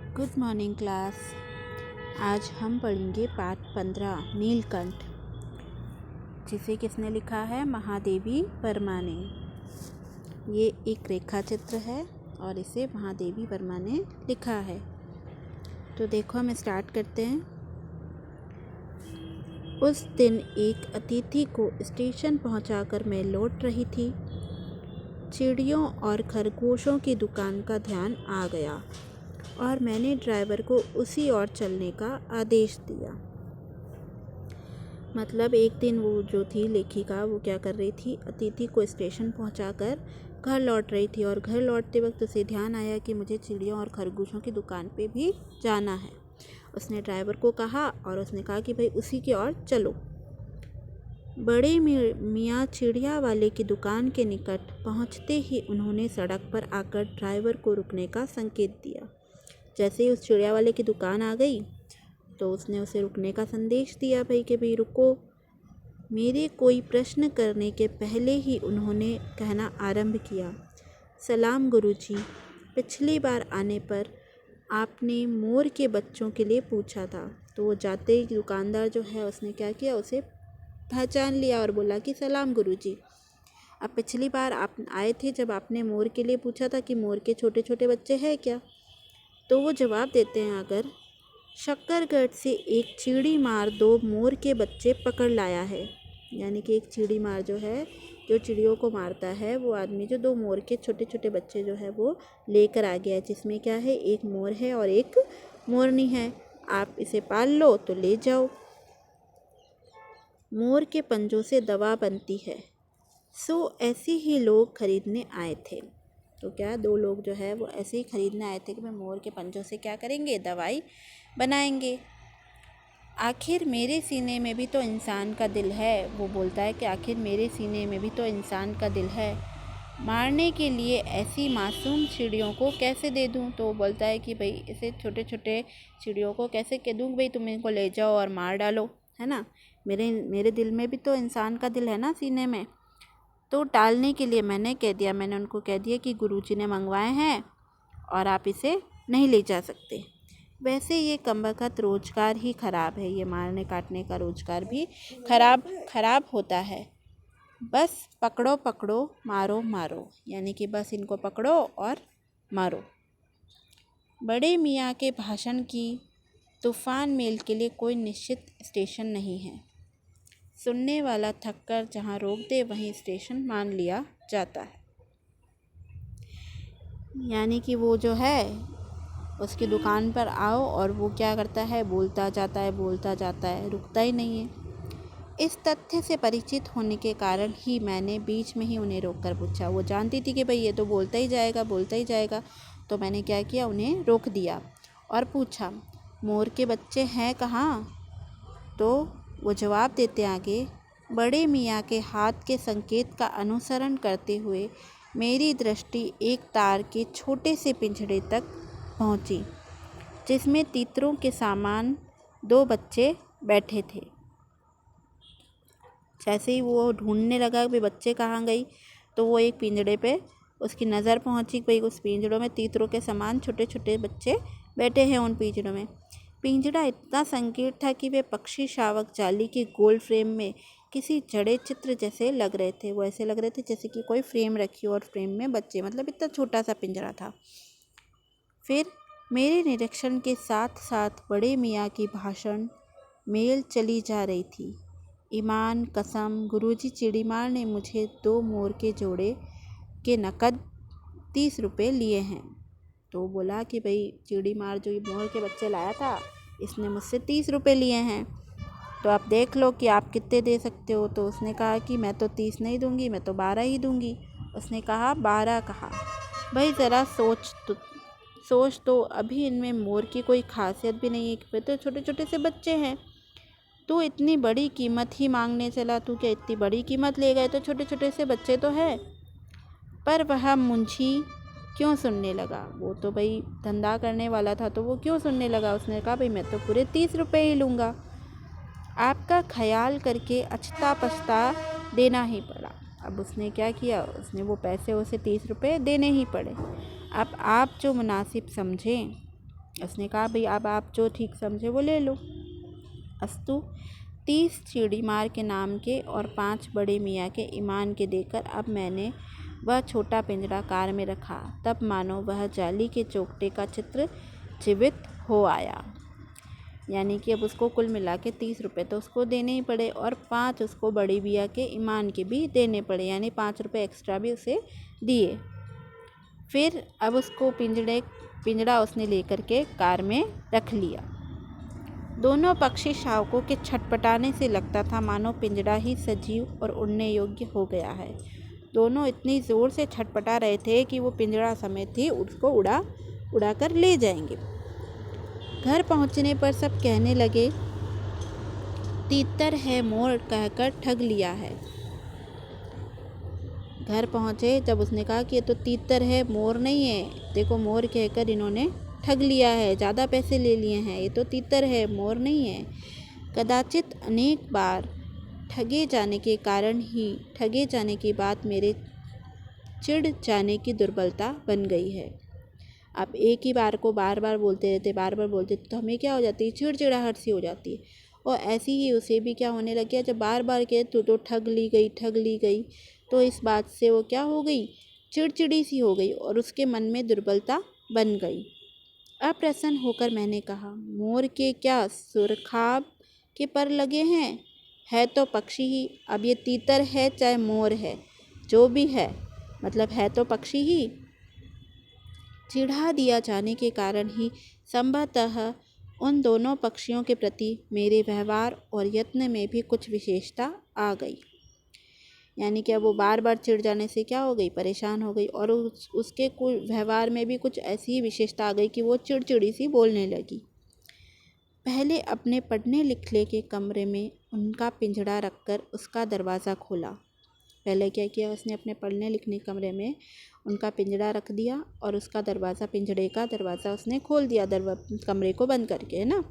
Good morning class. आज हम पढ़ेंगे पाठ 15 नीलकंठ, जिसे किसने लिखा है? महादेवी वर्मा ने। ये एक रेखा चित्र है और इसे महादेवी वर्मा ने लिखा है। तो देखो, हम स्टार्ट करते हैं। उस दिन एक अतिथि को स्टेशन पहुंचाकर मैं लौट रही थी। चिड़ियों और खरगोशों की दुकान का ध्यान आ गया और मैंने ड्राइवर को उसी ओर चलने का आदेश दिया। मतलब एक दिन वो जो थी लेखिका, वो क्या कर रही थी? अतिथि को स्टेशन पहुंचाकर घर लौट रही थी और घर लौटते वक्त उसे ध्यान आया कि मुझे चिड़ियों और खरगोशों की दुकान पे भी जाना है। उसने ड्राइवर को कहा और उसने कहा कि भाई उसी की ओर चलो। बड़े मियाँ चिड़िया वाले की दुकान के निकट पहुंचते ही उन्होंने सड़क पर आकर ड्राइवर को रुकने का संकेत दिया। जैसे ही उस चिड़िया वाले की दुकान आ गई तो उसने उसे रुकने का संदेश दिया, भाई कि भाई रुको। मेरे कोई प्रश्न करने के पहले ही उन्होंने कहना आरंभ किया, सलाम गुरुजी, पिछली बार आने पर आपने मोर के बच्चों के लिए पूछा था। तो वो जाते ही दुकानदार जो है उसने क्या किया, उसे पहचान लिया और बोला कि सलाम गुरुजी, अब पिछली बार आप आए थे जब आपने मोर के लिए पूछा था कि मोर के छोटे छोटे बच्चे हैं क्या? तो वो जवाब देते हैं, अगर शक्करगढ़ से एक चिड़ी मार 2 मोर के बच्चे पकड़ लाया है। यानी कि एक चिड़ी मार जो है, जो चिड़ियों को मारता है, वो आदमी जो 2 मोर के छोटे छोटे बच्चे जो है वो लेकर आ गया है, जिसमें क्या है, एक मोर है और एक मोरनी है। आप इसे पाल लो तो ले जाओ। मोर के पंजों से दवा बनती है। सो ऐसे ही लोग खरीदने आए थे। तो क्या 2 लोग जो है वो ऐसे ही खरीदने आए थे कि भाई मोर के पंजों से क्या करेंगे, दवाई बनाएंगे। आखिर मेरे सीने में भी तो इंसान का दिल है। वो बोलता है कि आखिर मेरे सीने में भी तो इंसान का दिल है, मारने के लिए ऐसी मासूम चिड़ियों को कैसे दे दूं? तो वो बोलता है कि भाई इसे छोटे छोटे चिड़ियों को कैसे कह दूं, भाई तुम इनको ले जाओ और मार डालो, है ना। मेरे दिल में भी तो इंसान का दिल है ना, सीने में। तो टालने के लिए मैंने उनको कह दिया कि गुरुजी ने मंगवाए हैं और आप इसे नहीं ले जा सकते। वैसे ये कमबख्त रोजगार ही ख़राब है, ये मारने काटने का रोजगार भी खराब होता है। बस पकड़ो पकड़ो, मारो मारो, यानी कि बस इनको पकड़ो और मारो। बड़े मियाँ के भाषण की तूफ़ान मेल के लिए कोई निश्चित स्टेशन नहीं है। सुनने वाला थककर जहाँ रोक दे वहीं स्टेशन मान लिया जाता है। यानी कि वो जो है उसकी दुकान पर आओ और वो क्या करता है, बोलता जाता है, रुकता ही नहीं है। इस तथ्य से परिचित होने के कारण ही मैंने बीच में ही उन्हें रोककर पूछा। वो जानती थी कि भाई ये तो बोलता ही जाएगा। तो मैंने क्या किया, उन्हें रोक दिया और पूछा, मोर के बच्चे हैं कहाँ? तो वो जवाब देते आगे, बड़े मियाँ के हाथ के संकेत का अनुसरण करते हुए मेरी दृष्टि एक तार के छोटे से पिंजड़े तक पहुंची, जिसमें तीतरों के सामान 2 बच्चे बैठे थे। जैसे ही वो ढूंढने लगा कि बच्चे कहाँ गई, तो वो एक पिंजड़े पे उसकी नज़र पहुंची। भाई उस पिंजड़ों में तीतरों के समान छोटे छोटे बच्चे बैठे हैं उन पिंजड़ों में। पिंजड़ा इतना संकीर्ण था कि वे पक्षी शावक जाली के गोल फ्रेम में किसी जड़े चित्र जैसे लग रहे थे। वो ऐसे लग रहे थे जैसे कि कोई फ्रेम रखी हो और फ्रेम में बच्चे, मतलब इतना छोटा सा पिंजरा था। फिर मेरे निरीक्षण के साथ साथ बड़े मियाँ की भाषण मेल चली जा रही थी। ईमान कसम, गुरुजी चिड़ीमार ने मुझे 2 मोर के जोड़े के नकद 30 रुपये लिए हैं। तो बोला कि भाई चिड़ीमार जो ये मोर के बच्चे लाया था, इसने मुझसे 30 रुपये लिए हैं, तो आप देख लो कि आप कितने दे सकते हो। तो उसने कहा कि मैं तो 30 नहीं दूंगी, मैं तो 12 ही दूंगी। उसने कहा 12 कहा, भाई ज़रा सोच तो अभी इनमें मोर की कोई खासियत भी नहीं है, कि तो छोटे छोटे से बच्चे हैं। तू इतनी बड़ी कीमत ही मांगने चला, तू क्या इतनी बड़ी कीमत ले गए? तो छोटे छोटे से बच्चे तो हैं। पर वह मुंशी क्यों सुनने लगा? वो तो भाई धंधा करने वाला था, तो वो क्यों सुनने लगा? उसने कहा भाई मैं तो पूरे 30 रुपये ही लूँगा। आपका ख्याल करके अछता पछता देना ही पड़ा। अब उसने क्या किया, उसने वो पैसे उसे 30 रुपये देने ही पड़े। अब आप जो मुनासिब समझें। उसने कहा भाई अब आप जो ठीक समझे वो ले लो। अस्तु 30 चिड़ी मार के नाम के और 5 बड़े मियाँ के ईमान के देकर अब मैंने वह छोटा पिंजरा कार में रखा। तब मानो वह जाली के चोकटे का चित्र जीवित हो आया। यानी कि अब उसको कुल मिला के 30 रुपये तो उसको देने ही पड़े और 5 उसको बड़ी बिया के ईमान के भी देने पड़े, यानी 5 रुपये एक्स्ट्रा भी उसे दिए। फिर अब उसको पिंजड़ा उसने लेकर के कार में रख लिया। दोनों पक्षी शावकों के छटपटाने से लगता था मानो पिंजड़ा ही सजीव और उड़ने योग्य हो गया है। दोनों इतनी ज़ोर से छटपटा रहे थे कि वो पिंजड़ा समेत ही उसको उड़ा कर ले जाएंगे। घर पहुंचने पर सब कहने लगे, तीतर है मोर कहकर ठग लिया है। घर पहुंचे जब उसने कहा कि ये तो तीतर है, मोर नहीं है, देखो मोर कहकर इन्होंने ठग लिया है, ज़्यादा पैसे ले लिए हैं, ये तो तीतर है, मोर नहीं है। कदाचित अनेक बार ठगे जाने के कारण ही ठगे जाने की बात मेरे चिढ़ जाने की दुर्बलता बन गई है। आप एक ही बार को बार बार बोलते रहते तो हमें क्या हो जाती है, चिड़चिड़ाहट सी हो जाती है। और ऐसी ही उसे भी क्या होने लग गया, जब बार बार कहे तो ठग ली गई, तो इस बात से वो क्या हो गई, चिड़चिड़ी सी हो गई और उसके मन में दुर्बलता बन गई। अप्रसन्न होकर मैंने कहा, मोर के क्या सुरखाब के पर लगे हैं, है तो पक्षी ही। अब ये तीतर है चाहे मोर है, जो भी है, मतलब है तो पक्षी ही। चिढ़ा दिया जाने के कारण ही संभवतः उन दोनों पक्षियों के प्रति मेरे व्यवहार और यत्न में भी कुछ विशेषता आ गई। यानी कि अब वो बार बार चिढ़ जाने से क्या हो गई, परेशान हो गई और उसके व्यवहार में भी कुछ ऐसी ही विशेषता आ गई कि वो चिड़चिड़ी सी बोलने लगी। पहले अपने पढ़ने लिखने के कमरे में उनका पिंजड़ा रखकर उसका दरवाज़ा खोला। पहले क्या किया उसने, अपने पढ़ने लिखने कमरे में उनका पिंजड़ा रख दिया और उसका दरवाज़ा, पिंजड़े का दरवाज़ा उसने खोल दिया, कमरे को बंद करके, है ना।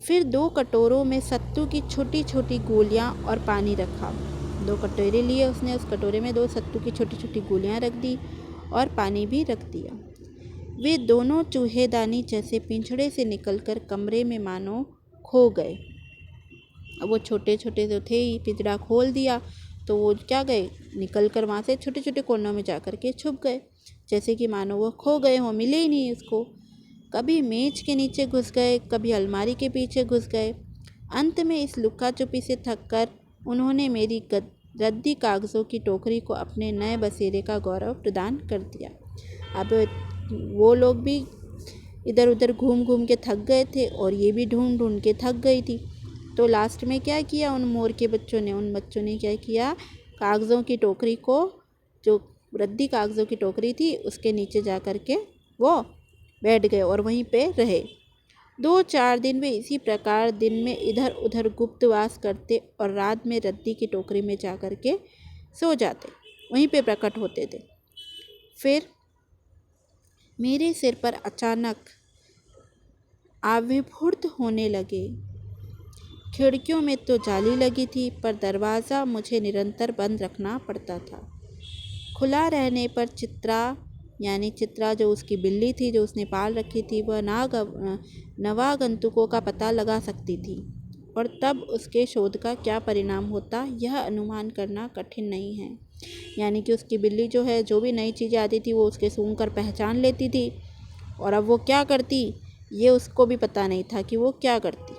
फिर 2 कटोरों में सत्तू की छोटी छोटी गोलियां और पानी रखा। 2 कटोरे लिए उसने, उस कटोरे में 2 सत्तू की छोटी छोटी गोलियां रख दी और पानी भी रख दिया। वे दोनों चूहेदानी जैसे पिंजड़े से निकलकर कमरे में मानो खो गए। अब वो छोटे छोटे जो थे ही, पिंजड़ा खोल दिया तो वो क्या गए, निकल कर वहाँ से छोटे छोटे कोनों में जा कर के छुप गए, जैसे कि मानो वो खो गए हों, मिले ही नहीं उसको। कभी मेज के नीचे घुस गए, कभी अलमारी के पीछे घुस गए। अंत में इस लुका छुपी से थककर उन्होंने मेरी रद्दी कागज़ों की टोकरी को अपने नए बसेरे का गौरव प्रदान कर दिया। अब वो लोग भी इधर उधर घूम घूम के थक गए थे और ये भी ढूंढ ढूंढ के थक गई थी। तो लास्ट में क्या किया उन मोर के बच्चों ने, उन बच्चों ने क्या किया, कागज़ों की टोकरी को, जो रद्दी कागज़ों की टोकरी थी, उसके नीचे जा कर के वो बैठ गए और वहीं पे रहे। 2-4 दिन वे इसी प्रकार दिन में इधर उधर गुप्तवास करते और रात में रद्दी की टोकरी में जा कर के सो जाते, वहीं पे प्रकट होते थे। फिर मेरे सिर पर अचानक आविर्भूत होने लगे। खिड़कियों में तो जाली लगी थी पर दरवाज़ा मुझे निरंतर बंद रखना पड़ता था। खुला रहने पर चित्रा जो उसकी बिल्ली थी, जो उसने पाल रखी थी, वह नवागंतुकों का पता लगा सकती थी और तब उसके शोध का क्या परिणाम होता यह अनुमान करना कठिन नहीं है। यानी कि उसकी बिल्ली जो है, जो भी नई चीज़ें आती थी वो उसके सूंघ कर पहचान लेती थी और अब वो क्या करती ये उसको भी पता नहीं था कि वो क्या करती।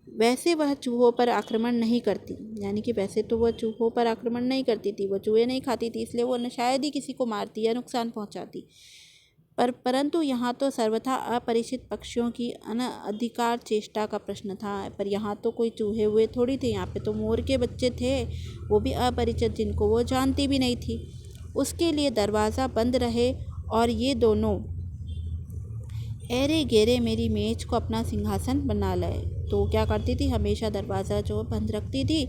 वैसे वह चूहों पर आक्रमण नहीं करती, यानी कि वैसे तो वह चूहों पर आक्रमण नहीं करती थी, वह चूहे नहीं खाती थी, इसलिए वो शायद ही किसी को मारती या नुकसान पहुंचाती। परंतु यहाँ तो सर्वथा अपरिचित पक्षियों की अनधिकार चेष्टा का प्रश्न था। पर यहाँ तो कोई चूहे हुए थोड़ी थे, यहाँ पे तो मोर के बच्चे थे, वो भी अपरिचित, जिनको वो जानती भी नहीं थी। उसके लिए दरवाज़ा बंद रहे और ये दोनों एरे गेरे मेरी मेज को अपना सिंहासन बना लाए। तो क्या करती थी, हमेशा दरवाज़ा जो बंद रखती थी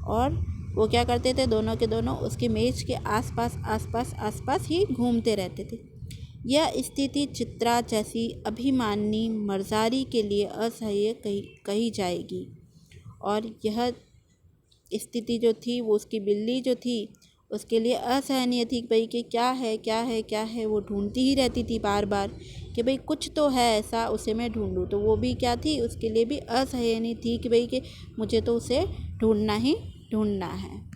और वो क्या करते थे, दोनों के दोनों उसकी मेज के आसपास ही घूमते रहते थे। यह स्थिति चित्रा जैसी अभिमानी मर्जारी के लिए असह्य कही जाएगी और यह स्थिति जो थी वो उसकी बिल्ली जो थी उसके लिए असहनीय थी। भाई कि क्या है वो ढूंढती ही रहती थी बार बार कि भाई कुछ तो है ऐसा, उसे मैं ढूंढूं। तो वो भी क्या थी, उसके लिए भी असहनीय थी कि भाई कि मुझे तो उसे ढूंढना ही ढूंढना है।